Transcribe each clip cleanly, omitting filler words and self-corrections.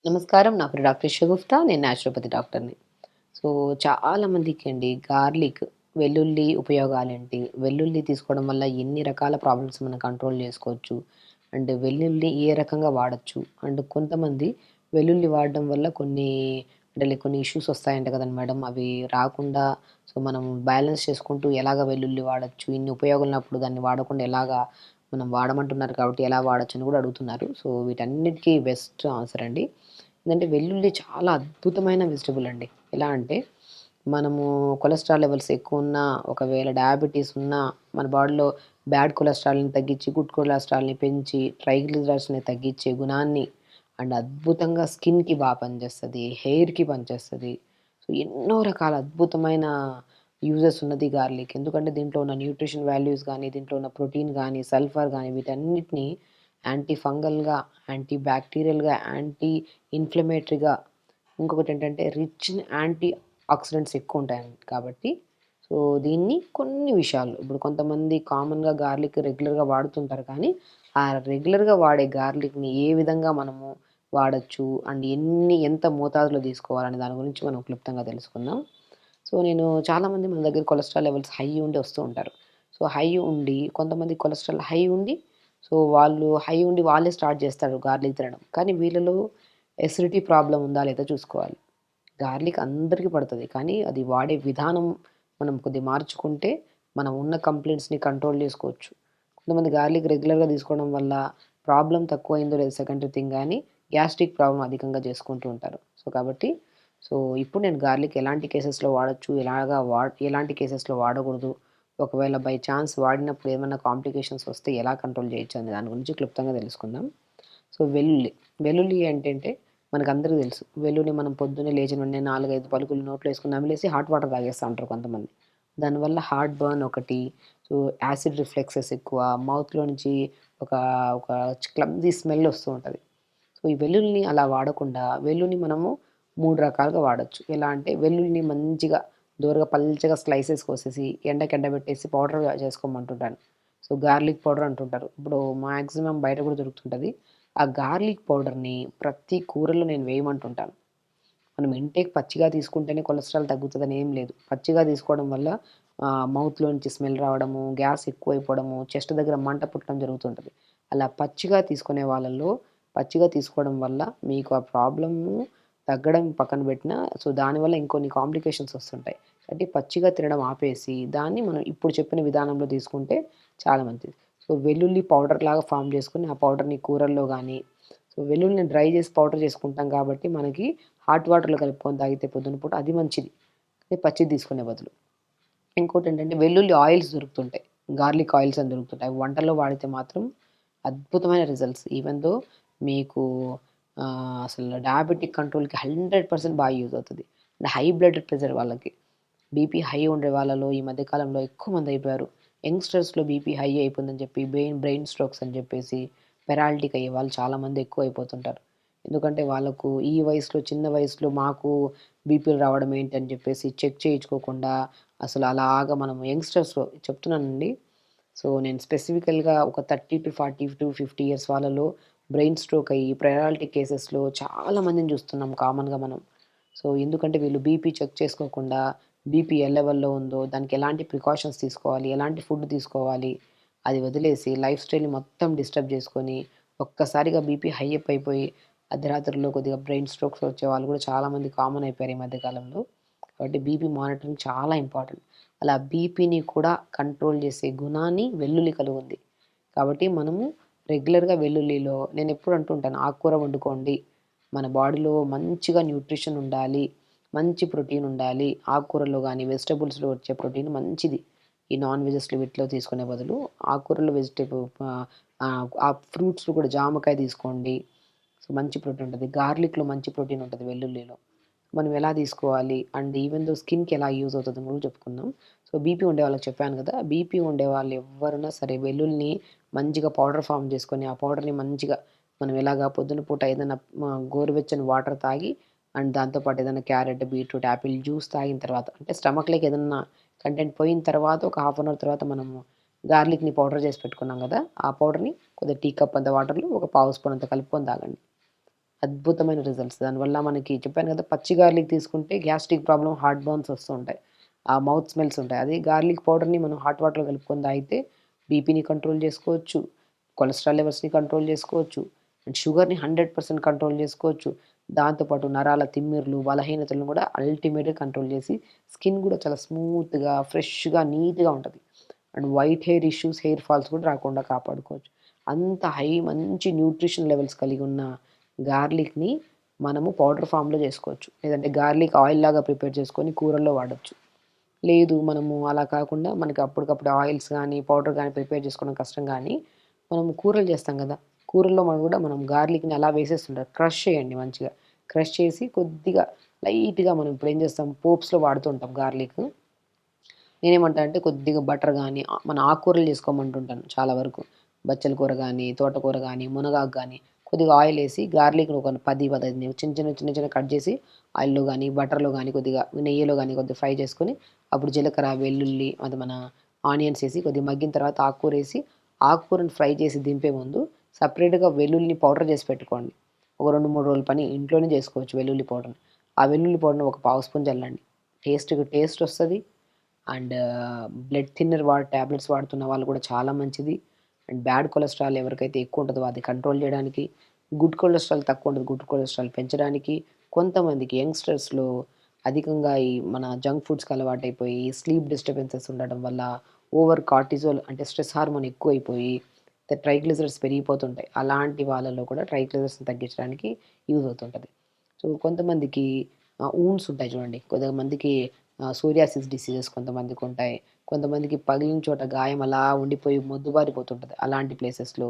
నమస్కారం. నా పేరు డాక్టర్ షగుఫ్తా. నేను న్యాచురోపతి డాక్టర్‌ని. సో, చాలా మందికండి గార్లిక్, వెల్లుల్లి ఉపయోగాలేంటి? వెల్లుల్లి తీసుకోవడం వల్ల ఎన్ని రకాల ప్రాబ్లమ్స్ మనం కంట్రోల్ చేసుకోవచ్చు? అండ్ వెల్లుల్లి ఏ రకంగా వాడొచ్చు? అండ్ కొంతమంది వెల్లుల్లి వాడడం వల్ల కొన్ని ఇష్యూస్ వస్తాయంట కదండీ మేడం! అవి రాకుండా మనం బ్యాలెన్స్ చేసుకుంటూ ఎలాగ వెల్లుల్లి వాడొచ్చు? ఇన్ని ఉపయోగాలున్నప్పుడు దాన్ని వాడకుండా ఎలాగా మనం వాడమంటున్నారు కాబట్టి ఎలా వాడొచ్చని కూడా అడుగుతున్నారు. సో, వీటన్నిటికి బెస్ట్ ఆన్సర్ అండి. ఏందంటే వెల్లుల్లి చాలా అద్భుతమైన వెజిటబుల్ అండి. ఎలా అంటే మనము కొలెస్ట్రాల్ లెవెల్స్ ఎక్కువున్నా, ఒకవేళ డయాబెటిస్ ఉన్నా, మన బాడీలో బ్యాడ్ కొలెస్ట్రాల్‌ని తగ్గించి, గుడ్ కొలెస్ట్రాల్‌ని పెంచి, ట్రైగ్లిజరైడ్స్‌ని తగ్గించే గుణాన్ని అండ్ అద్భుతంగా స్కిన్‌కి పనిచేస్తది. హెయిర్‌కి పనిచేస్తది. సో, ఎన్నో రకాల అద్భుతమైన యూజెస్ ఉన్నది గార్లిక్. ఎందుకంటే దీంట్లో ఉన్న న్యూట్రిషన్ వాల్యూస్ గానీ, దీంట్లో ఉన్న ప్రోటీన్ గానీ, సల్ఫర్ గానీ వీటన్నిటిని యాంటీ ఫంగల్‌గా, యాంటీ బ్యాక్టీరియల్‌గా, యాంటీ ఇన్‌ఫ్లమేటరీగా ఇంకొకటేంటంటే రిచ్ ఇన్ యాంటీ ఆక్సిడెంట్స్ ఎక్కువుంటాయండి. కాబట్టి దీన్ని కొన్ని విషయాల్లో ఇప్పుడు కొంతమంది కామన్‌గా గార్లిక్ రెగ్యులర్‌గా వాడుతుంటారు కానీ, ఆ రెగ్యులర్‌గా వాడే గార్లిక్‌ని ఏ విధంగా మనము వాడొచ్చు అండ్ ఎంత మోతాదులో తీసుకోవాలనే దాని గురించి మనం క్లుప్తంగా తెలుసుకుందాం. నేను చాలామంది మన దగ్గర కొలెస్ట్రాల్ లెవెల్స్ హై ఉండి వస్తూ ఉంటారు. హై ఉండి కొంతమంది కొలెస్ట్రాల్ హై ఉండి వాళ్ళు హై ఉండి వాళ్ళే స్టార్ట్ చేస్తారు గార్లిక్ తినడం. కానీ వీళ్ళలో ఎసిడిటీ ప్రాబ్లమ్ ఉందా లేదా చూసుకోవాలి. గార్లిక్ అందరికి పడతది. కానీ అది వాడే విధానం మనం కొద్దిగా మార్చుకుంటే మనం ఉన్న కంప్లెయింట్స్‌ని కంట్రోల్ చేసుకోవచ్చు. కొంతమంది గార్లిక్ రెగ్యులర్‌గా తీసుకోవడం వల్ల ప్రాబ్లమ్ తక్కువయిందో లేదో సెకండరీ థింగ్ గానీ గ్యాస్ట్రిక్ ప్రాబ్లమ్ అధికంగా చేసుకుంటూ ఉంటారు. కాబట్టి ఇప్పుడు నేను గార్లిక్ ఎలాంటి కేసెస్‌లో వాడొచ్చు, ఎలాంటి కేసెస్‌లో వాడకూడదు, ఒకవేళ బై ఛాన్స్ వాడినప్పుడు ఏమన్నా కాంప్లికేషన్స్ వస్తే ఎలా కంట్రోల్ చేయొచ్చు అనే దాని గురించి క్లుప్తంగా తెలుసుకుందాం. వెల్లుల్లి. వెల్లుల్లి ఏంటంటే మనకందరికి తెలుసు. వెల్లుల్లి మనం పొద్దున్నే లేచిన వెంటనే 4, 5 పలుకులు నోట్లో ఏసుకొని నమిలేసి హాట్ వాటర్ తాగేస్తా ఉంటారు కొంతమంది. దానివల్ల హార్ట్ బర్న్ ఒకటి, సో యాసిడ్ రిఫ్లెక్సెస్ ఎక్కువ, మౌత్‌లో నుంచి ఒక ఒక క్లమ్జీ స్మెల్ వస్తూ ఉంటది. ఈ వెల్లుల్లిని అలా వాడకుండా వెల్లుల్లిని మనము 3 రకాలుగా వాడొచ్చు. ఎలా అంటే వెల్లుల్లిని మంచిగా దోరగా పల్చగా స్లైసెస్ కోసేసి ఎండబెట్టేసి పౌడర్‌గా చేసుకోమంటుంటాను. గార్లిక్ పౌడర్ అంటుంటారు. ఇప్పుడు మాక్సిమం బయట కూడా దొరుకుతుంటది. ఆ గార్లిక్ పౌడర్‌ని ప్రతి కూరలో నేను వేయమంటుంటాను. మనం ఇంటేక్ పచ్చిగా తీసుకుంటేనే కొలెస్ట్రాల్ తగ్గుతదని ఏం లేదు. పచ్చిగా తీసుకోవడం వల్ల మౌత్‌లో నుంచి స్మెల్ రావడము, గ్యాస్ ఎక్కువైపోవడము, చెస్ట్ దగ్గర మంట పుట్టడం జరుగుతుంటది. అలా పచ్చిగా తీసుకునే వాళ్ళలో పచ్చిగా తీసుకోవడం వల్ల మీకు ఆ ప్రాబ్లము తగ్గడం పక్కన పెట్టినా, దానివల్ల ఇంకొన్ని కాంప్లికేషన్స్ వస్తుంటాయి. కాబట్టి పచ్చిగా తినడం ఆపేసి, దాన్ని మనం ఇప్పుడు చెప్పిన విధానంలో తీసుకుంటే చాలా మంచిది. వెల్లుల్లి పౌడర్‌లాగా ఫార్మ్ చేసుకొని, ఆ పౌడర్‌ని కూరల్లో గానీ, వెల్లుల్లిని డ్రై చేసి పౌడర్ చేసుకుంటాం కాబట్టి మనకి హాట్ వాటర్‌లో కలుపుకొని తాగితే పొద్దున పూట అది మంచిది. అదే పచ్చిది తీసుకునే బదులు. ఇంకోటేంటంటే వెల్లుల్లి ఆయిల్స్ దొరుకుతుంటాయి. గార్లిక్ ఆయిల్స్ అని దొరుకుతుంటాయి. అవి వంటల్లో వాడితే మాత్రం అద్భుతమైన రిజల్ట్స్. ఈవెన్ దో మీకు అసలు డయాబెటిక్ కంట్రోల్‌కి 100% బాగా యూజ్ అవుతది. అండ్ హై బ్లడ్ ప్రెషర్ వాళ్ళకి. బీపీ హై ఉండే వాళ్ళలో ఈ మధ్య కాలంలో ఎక్కువ మందయిపోయారు. యంగ్‌స్టర్స్‌లో బీపీ హై అయిపోయిందని చెప్పి బ్రెయిన్ స్ట్రోక్స్ అని చెప్పేసి పెరాలిటిక్ అయ్యే వాళ్ళు చాలామంది ఎక్కువైపోతుంటారు. ఎందుకంటే వాళ్ళకు ఈ వయసులో చిన్న వయసులో మాకు బీపీలు రావడం ఏంటని చెప్పేసి చెక్ చేయించుకోకుండా అసలు అలాగా మనం యంగ్‌స్టర్స్‌లో చెప్తున్నానండి. నేను స్పెసిఫికల్‌గా ఒక 30-40-50 ఇయర్స్ వాళ్ళలో బ్రెయిన్ స్ట్రోక్ అయ్యి పెరాలిటిక్ కేసెస్‌లో చాలా మందిని చూస్తున్నాం కామన్‌గా మనం. ఎందుకంటే వీళ్ళు బీపీ చెక్ చేసుకోకుండా బీపీ ఏ లెవెల్‌లో ఉందో, దానికి ఎలాంటి ప్రికాషన్స్ తీసుకోవాలి, ఎలాంటి ఫుడ్ తీసుకోవాలి, అది వదిలేసి లైఫ్ స్టైల్‌ని మొత్తం డిస్టర్బ్ చేసుకొని, ఒక్కసారిగా బీపీ హై అయిపోయి అర్ధరాత్రుల్లో కొద్దిగా బ్రెయిన్ స్ట్రోక్స్ వచ్చేవాళ్ళు కూడా చాలామంది కామన్ అయిపోయారు ఈ మధ్య కాలంలో. కాబట్టి బీపీ మానిటరింగ్ చాలా ఇంపార్టెంట్. అలా బీపీని కూడా కంట్రోల్ చేసే గుణాన్ని వెల్లుల్లి కలిగుంది. కాబట్టి మనము రెగ్యులర్‌గా వెల్లుల్లిలో నేనెప్పుడు అంటుంటాను ఆకుకూర వండుకోండి. మన బాడీలో మంచిగా న్యూట్రిషన్ ఉండాలి. మంచి ప్రోటీన్ ఉండాలి. ఆకుకూరల్లో గాని, వెజిటబుల్స్‌లో వచ్చే ప్రోటీన్ మంచిది. ఈ నాన్ వెజెస్‌లో వీటిలో తీసుకునే బదులు ఆకుకూరలు ఆ ఫ్రూట్స్‌లో కూడా జామకాయ తీసుకోండి. మంచి ప్రోటీన్ ఉంటది. గార్లిక్‌లో మంచి ప్రోటీన్ ఉంటది వెల్లుల్లిలో. మనం ఎలా తీసుకోవాలి అండ్ ఈవెన్ దో స్కిన్‌కి ఎలా యూజ్ అవుతదని కూడా చెప్పుకుందాం. బీపీ ఉండే వాళ్ళకి చెప్పాను కదా! బీపీ ఉండేవాళ్ళు ఎవ్వరైనా సరే వెల్లుల్లిని మంచిగా పౌడర్ ఫార్మ్ చేసుకొని, ఆ పౌడర్‌ని మంచిగా మనం ఎలాగా పొద్దున పూట ఏదైనా గోరువెచ్చని వాటర్ తాగి అండ్ దాంతో పాటు ఏదైనా క్యారెట్, బీట్రూట్, యాపిల్ జ్యూస్ తాగిన తర్వాత అంటే స్టమక్‌లోకి ఏదన్నా కంటెంట్ పోయిన తర్వాత ఒక హాఫ్ అన్ అవర్ తర్వాత మనము గార్లిక్‌ని పౌడర్ చేసి పెట్టుకున్నాం కదా! ఆ పౌడర్‌ని కొద్దిగా టీ కప్ అంత వాటర్‌లో ఒక పావు స్పూన్ అంత కలుపుకొని తాగండి. అద్భుతమైన రిజల్ట్స్. దానివల్ల మనకి చెప్పాను కదా! పచ్చి గార్లిక్ తీసుకుంటే గ్యాస్ట్రిక్ ప్రాబ్లమ్, హార్ట్ బర్న్స్ వస్తూ ఉంటాయి. ఆ మౌత్ స్మెల్స్ ఉంటాయి. అదే గార్లిక్ పౌడర్‌ని మనం హాట్ వాటర్‌లో కలుపుకొని తాగితే బీపీని కంట్రోల్ చేసుకోవచ్చు. కొలెస్ట్రాల్ లెవెల్స్‌ని కంట్రోల్ చేసుకోవచ్చు. అండ్ షుగర్‌ని 100% కంట్రోల్ చేసుకోవచ్చు. దాంతో పాటు నరాల తిమ్మిర్లు, బలహీనతలను కూడా అల్టిమేట్‌గా కంట్రోల్ చేసి స్కిన్ కూడా చాలా స్మూత్‌గా, ఫ్రెష్‌గా, నీట్‌గా ఉంటది. And white hair issues, hair falls కూడా రాకుండా కాపాడుకోవచ్చు. అంత మంచి న్యూట్రిషన్ లెవెల్స్ కలిగి ఉన్న గార్లిక్‌ని మనము పౌడర్ ఫామ్‌లో చేసుకోవచ్చు. లేదంటే గార్లిక్ ఆయిల్ లాగా ప్రిపేర్ చేసుకొని కూరల్లో వాడొచ్చు. లేదు మనము అలా కాకుండా మనకి అప్పటికప్పుడు ఆయిల్స్ గానీ, పౌడర్ గానీ ప్రిపేర్ చేసుకోవడం కష్టం గానీ, మనము కూరలు చేస్తాం గదా! కూరల్లో మనం గార్లిక్‌ని అలా వేసేస్తుంటారు. క్రష్ చేయండి మంచిగా. క్రష్ చేసి కొద్దిగా లైట్‌గా మనం ఇప్పుడేం చేస్తాం పోప్స్‌లో వాడుతూ ఉంటాం గార్లిక్. నేనేమంటా అంటే కొద్దిగా బటర్ గానీ, మన ఆకుకూరలు చేసుకోమంటుంటాను చాలా వరకు. బచ్చల కూర గానీ, తోటకూర గానీ, మునగాకు గానీ, కొద్దిగా ఆయిలేసి గార్లిక్‌ని ఒక 10, 15 చిన్న చిన్నగా కట్ చేసి ఆయిల్‌లో గానీ, బటర్‌లో గానీ, కొద్దిగా నెయ్యిలో గానీ కొద్దిగా ఫ్రై చేసుకొని, అప్పుడు జీలకర్ర, వెల్లుల్లి అది మన ఆనియన్స్ ఏసి కొద్దిగా మగ్గిన తర్వాత ఆకుకూరేసి, ఆకుకూరని ఫ్రై చేసి దింపే ముందు సెపరేట్‌గా వెల్లుల్లిని పౌడర్ చేసి పెట్టుకోండి. ఒక 2, 3 రోజుల పని ఇంట్లోనే చేసుకోవచ్చు వెల్లుల్లి పౌడర్‌ని. ఆ వెల్లుల్లి పౌడర్‌ని ఒక పావు స్పూన్ చల్లండి. టేస్టొస్తది. అండ్ బ్లడ్ థిన్నర్ టాబ్లెట్స్ వాడుతున్న వాళ్ళు కూడా చాలా మంచిది. అండ్ బ్యాడ్ కొలెస్ట్రాల్ ఎవరికైతే ఎక్కువ ఉంటదో అది కంట్రోల్ చేయడానికి, గుడ్ కొలెస్ట్రాల్ తక్కువ ఉంటది. గుడ్ కొలెస్ట్రాల్ పెంచడానికి, కొంతమందికి యంగ్‌స్టర్స్‌లో అధికంగా ఈ మన జంక్ ఫుడ్స్‌కి అలవాటైపోయి, స్లీప్ డిస్టర్బెన్సెస్ ఉండడం వల్ల, ఓవర్ కార్టిజోల్ అంటే స్ట్రెస్ హార్మోన్ ఎక్కువైపోయి, ట్రైగ్లిజరైడ్స్ పెరిగిపోతుంటాయి. అలాంటి వాళ్ళలో కూడా ట్రైగ్లిజరైడ్స్‌ని తగ్గించడానికి యూజ్ అవుతుంటది. సో, కొంతమందికి వూండ్స్ ఉంటాయి చూడండి. కొంతమందికి సోరియాసిస్ డిసీజెస్ కొంతమందికుంటాయి. కొంతమందికి పగిలిన చోట గాయం అలా ఉండిపోయి మొద్దుబారిపోతుంటది. అలాంటి ప్లేసెస్‌లో.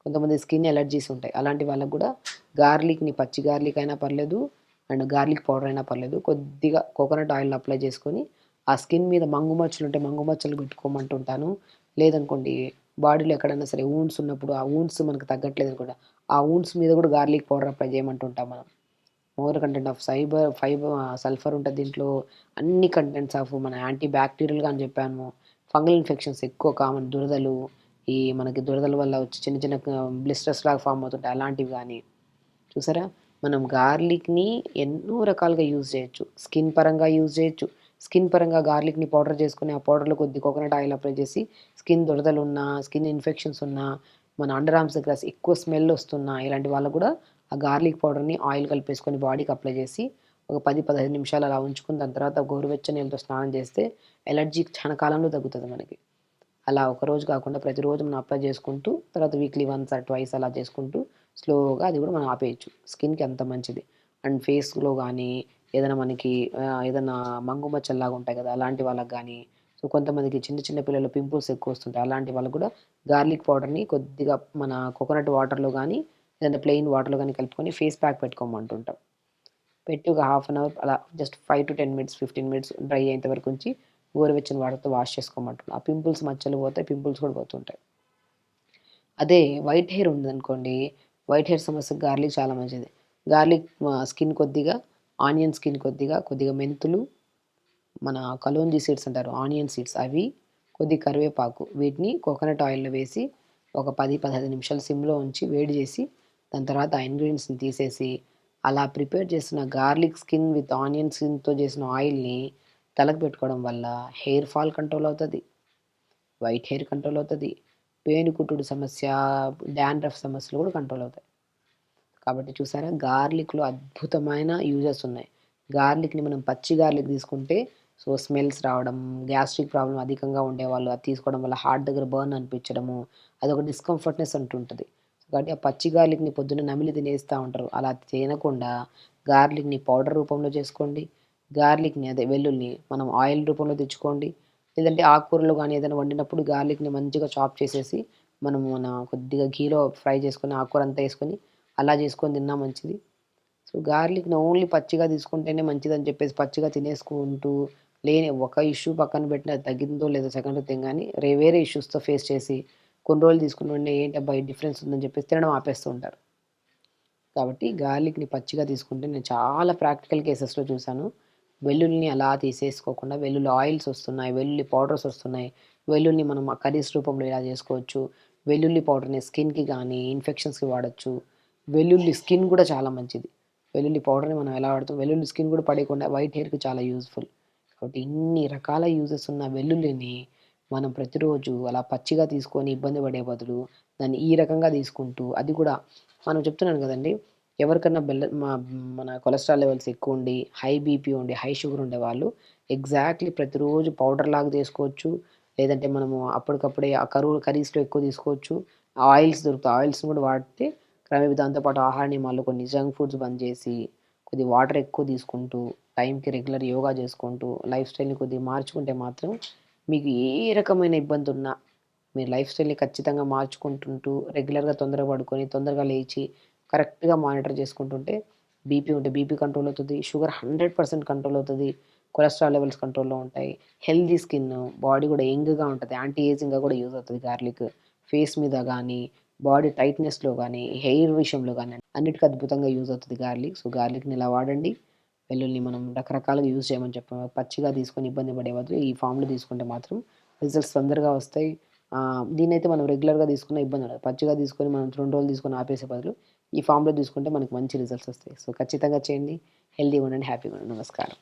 కొంతమంది స్కిన్ ఎలర్జీస్ ఉంటాయి. అలాంటి వాళ్ళకి గూడా గార్లిక్‌ని పచ్చి గార్లిక్ అయినా పర్లేదు, అండ్ గార్లిక్ పౌడర్ అయినా పర్లేదు. కొద్దిగా కోకోనట్ ఆయిల్‌ని అప్లై చేసుకొని, ఆ స్కిన్ మీద మంగు మచ్చలుంటే మంగు మచ్చలు పెట్టుకోమంటుంటాను. లేదనుకోండి బాడీలో ఎక్కడైనా సరే వూండ్స్ ఉన్నప్పుడు, ఆ వూండ్స్ మనకు తగ్గట్లేదనుకోండి, ఆ వూండ్స్ మీద గూడా గార్లిక్ పౌడర్ అప్లై చేయమంటుంటాం మనం. మోర్ కంటెంట్ ఆఫ్ సల్ఫర్ ఉంటది దీంట్లో. అన్ని కంటెంట్స్ ఆఫ్ మన యాంటీ బ్యాక్టీరియల్‌గా అని చెప్పాను. ఫంగల్ ఇన్ఫెక్షన్స్ ఎక్కువ కామన్ దురదలు, ఈ మనకి దురదల వల్ల వచ్చి చిన్న చిన్న బ్లిస్టర్స్ లాగా ఫార్మ్ అవుతుంటాయి. అలాంటివి గానీ చూసారా? మనం గార్లిక్‌ని ఎన్నో రకాలుగా యూజ్ చేయొచ్చు. స్కిన్ పరంగా యూజ్ చేయొచ్చు. స్కిన్ పరంగా గార్లిక్‌ని పౌడర్ చేసుకొని, ఆ పౌడర్‌లో కొద్ది కోకోనట్ ఆయిల్ అప్లై చేసి, స్కిన్ దురదలున్నా, స్కిన్ ఇన్ఫెక్షన్స్ ఉన్నా, మన అండర్ ఆర్మ్స్ దగ్గర ఎక్కువ స్మెల్ ఒస్తున్నా, ఇలాంటి వాళ్ళకి గూడా ఆ గార్లిక్ పౌడర్‌ని ఆయిల్ కలిపేసుకొని బాడీకి అప్లై చేసి, ఒక 10, 15 నిమిషాలు అలా ఉంచుకొని, దాని తర్వాత గోరువెచ్చని నీళ్ళతో స్నానం చేస్తే, ఎలర్జీ క్షణకాలంలో తగ్గుతది మనకి. అలా ఒకరోజు కాకుండా ప్రతిరోజు మనం అప్లై చేసుకుంటూ, తర్వాత వీక్లీ వన్స్ ఆర్ ట్వైస్ అలా చేసుకుంటూ, స్లోగా అది కూడా మనం ఆపేయొచ్చు. స్కిన్‌కి అంత మంచిది. అండ్ ఫేస్‌లో గానీ, ఏదైనా మనకి ఏదన్నా మంగు మచ్చల్లాగా ఉంటాయి కదా! అలాంటి వాళ్ళకి గానీ, సో, కొంతమందికి చిన్న చిన్న పిల్లలు పింపుల్స్ ఎక్కువ వస్తుంటాయి. అలాంటి వాళ్ళకి కూడా గార్లిక్ పౌడర్‌ని కొద్దిగా మన కోకోనట్ వాటర్‌లో గానీ, లేదంటే ప్లెయిన్ వాటర్‌లో గానీ కలుపుకొని ఫేస్ ప్యాక్ పెట్టుకోమంటుంటాం. పెట్టి ఒక హాఫ్ అన్ అవర్ అలా జస్ట్ 5-10 మినిట్స్, 15 మినిట్స్ డ్రై అయ్యేంత వరకు ఉంచి, గోరువెచ్చని వాటర్‌తో వాష్ చేసుకోమంటున్నా. ఆ పింపుల్స్ మచ్చలు పోతాయి. పింపుల్స్ కూడా పోతుంటాయి. అదే వైట్ హెయిర్ ఉందనుకోండి, వైట్ హెయిర్ సమస్యకి గార్లిక్ చాలా మంచిది. గార్లిక్ స్కిన్ కొద్దిగా, ఆనియన్ స్కిన్ కొద్దిగా, కొద్దిగా మెంతులు, మన కలోంజీ సీడ్స్ అంటారు. ఆనియన్ సీడ్స్ అవి, కొద్దిగా కరివేపాకు వీటిని కోకోనట్ ఆయిల్‌లో వేసి ఒక 10, 15 నిమిషాలు సిమ్‌లో ఉంచి వేడి చేసి, దాని తర్వాత ఆ ఇంగ్రీడియెంట్స్‌ని తీసేసి, అలా ప్రిపేర్ చేసిన గార్లిక్ స్కిన్ విత్ ఆనియన్ స్కిన్‌తో చేసిన ఆయిల్‌ని తలకు పెట్టుకోవడం వల్ల హెయిర్ ఫాల్ కంట్రోల్ అవుతది. వైట్ హెయిర్ కంట్రోల్ అవుతది. పేనుకుట్టుడు సమస్య, డాండ్రఫ్ సమస్యలు కూడా కంట్రోల్ అవుతాయి. కాబట్టి చూసారా గార్లిక్‌లో అద్భుతమైన యూజెస్ ఉన్నాయి. గార్లిక్‌ని మనం పచ్చి గార్లిక్ తీసుకుంటే సో, స్మెల్స్ రావడం, గ్యాస్ట్రిక్ ప్రాబ్లమ్ అధికంగా ఉండేవాళ్ళు అది తీసుకోవడం వల్ల హార్ట్ దగ్గర బర్న్ అనిపించడము, అదొక డిస్కంఫర్ట్‌నెస్ అంటుంటది. కాబట్టి ఆ పచ్చి గార్లిక్‌ని పొద్దున్నే నమిలి తినేస్తా ఉంటారు. అలా తినకుండా గార్లిక్‌ని పౌడర్ రూపంలో చేసుకోండి. గార్లిక్‌ని అదే వెల్లుల్లిని మనం ఆయిల్ రూపంలో తెచ్చుకోండి. లేదంటే ఆకుకూరలు గానీ ఏదైనా వండినప్పుడు గార్లిక్‌ని మంచిగా చాప్ చేసేసి, మనము కొద్దిగా ఘీలో ఫ్రై చేసుకొని ఆకుకూరంతా ఏసుకొని అలా చేసుకొని తిన్నా మంచిది. సో, గార్లిక్‌ని ఓన్లీ పచ్చిగా తీసుకుంటేనే మంచిదని చెప్పేసి పచ్చిగా తినేసుకుంటూ, లేని ఒక ఇష్యూ పక్కన పెట్టినా అది తగ్గిందో లేదో సెకండ్ థింగ్ గానీ, వేరే ఇష్యూస్‌తో ఫేస్ చేసి, కొన్ని రోజులు తీసుకున్న వెంటనే ఏంటబ్బా! ఈ డిఫరెన్స్ ఉందని చెప్పేసి తినడం ఆపేస్తూ ఉంటారు. కాబట్టి గార్లిక్‌ని పచ్చిగా తీసుకుంటే నేను చాలా ప్రాక్టికల్ కేసెస్‌లో చూసాను. వెల్లుల్లిని అలా తీసేసుకోకుండా వెల్లుల్లి ఆయిల్స్ వస్తున్నాయి. వెల్లుల్లి పౌడర్స్ వస్తున్నాయి. వెల్లుల్లి మనం కర్రీస్ రూపంలో ఇలా చేసుకోవచ్చు. వెల్లుల్లి పౌడర్‌ని స్కిన్‌కి గానీ, ఇన్ఫెక్షన్స్‌కి వాడొచ్చు. వెల్లుల్లి స్కిన్ గూడా చాలా మంచిది. వెల్లుల్లి పౌడర్‌ని మనం ఎలా వాడతాం, వెల్లుల్లి స్కిన్ గూడా పడేయకుండా వైట్ హెయిర్‌కి చాలా యూజ్‌ఫుల్. కాబట్టి ఇన్ని రకాల యూజెస్ ఉన్న వెల్లుల్లిని మనం ప్రతిరోజు అలా పచ్చిగా తీసుకొని ఇబ్బంది పడే బదులు, దాన్ని ఈ రకంగా తీసుకుంటూ అది కూడా మనం చెప్తున్నాను గదండీ! ఎవరికన్నా మన కొలెస్ట్రాల్ లెవెల్స్ ఎక్కువుండి, హై బీపీ ఉండి, హై షుగర్ ఉండేవాళ్ళు ఎగ్జాక్ట్‌లీ ప్రతిరోజు పౌడర్‌లాగా చేసుకోవచ్చు. లేదంటే మనము అప్పటికప్పుడే ఆ కర్రీస్‌లో ఎక్కువ తీసుకోవచ్చు. ఆయిల్స్ దొరుకుతాయి. ఆయిల్స్‌ని కూడా వాడితే క్రమేపీ దాంతో పాటు ఆహార నియమాల్లో కొన్ని జంక్ ఫుడ్స్ బంద్ చేసి, కొద్దిగా వాటర్ ఎక్కువ తీసుకుంటూ, టైంకి రెగ్యులర్ యోగా చేసుకుంటూ, లైఫ్ స్టైల్‌ని కొద్దిగా మార్చుకుంటే మాత్రం మీకు ఏ రకమైన ఇబ్బందున్నా మీరు లైఫ్ స్టైల్‌ని ఖచ్చితంగా మార్చుకుంటుంటూ, రెగ్యులర్‌గా తొందరగా పడుకొని, తొందరగా లేచి, కరెక్ట్‌గా మానిటర్ చేసుకుంటుంటే బీపీ ఉంటే బీపీ కంట్రోల్ అవుతది. షుగర్ 100% కంట్రోల్ అవుతది. కొలెస్ట్రాల్ లెవెల్స్ కంట్రోల్‌లో ఉంటాయి. హెల్తీ స్కిన్, బాడీ గూడా యంగ్‌గా ఉంటది. యాంటీ ఏజింగ్‌గా గూడా యూజ్ అవుతది గార్లిక్. ఫేస్ మీద గానీ, బాడీ టైట్‌నెస్‌లో గానీ, హెయిర్ విషయంలో గానీ అన్నిటికి అద్భుతంగా యూజ్ అవుతది గార్లిక్. సో, గార్లిక్‌ని ఇలా వాడండి. వెల్లుల్లిని మనం రకరకాలుగా యూజ్ చేయమని చెప్పాము. పచ్చిగా తీసుకొని ఇబ్బంది పడే బదులు ఈ ఫార్మ్‌లో తీసుకుంటే మాత్రం రిజల్ట్స్ తొందరగా వస్తాయి. దీన్నైతే మనం రెగ్యులర్‌గా తీసుకున్న ఇబ్బందుండదు. పచ్చిగా తీసుకొని మనం 2 రోజులు తీసుకొని ఆపేసే బదులు ఈ ఫార్మ్‌లో తీసుకుంటే మనకు మంచి రిజల్ట్స్ వస్తాయి. సో, ఖచ్చితంగా చేయండి. హెల్తీగా ఉండండి. హ్యాపీగా ఉండండి. నమస్కారం.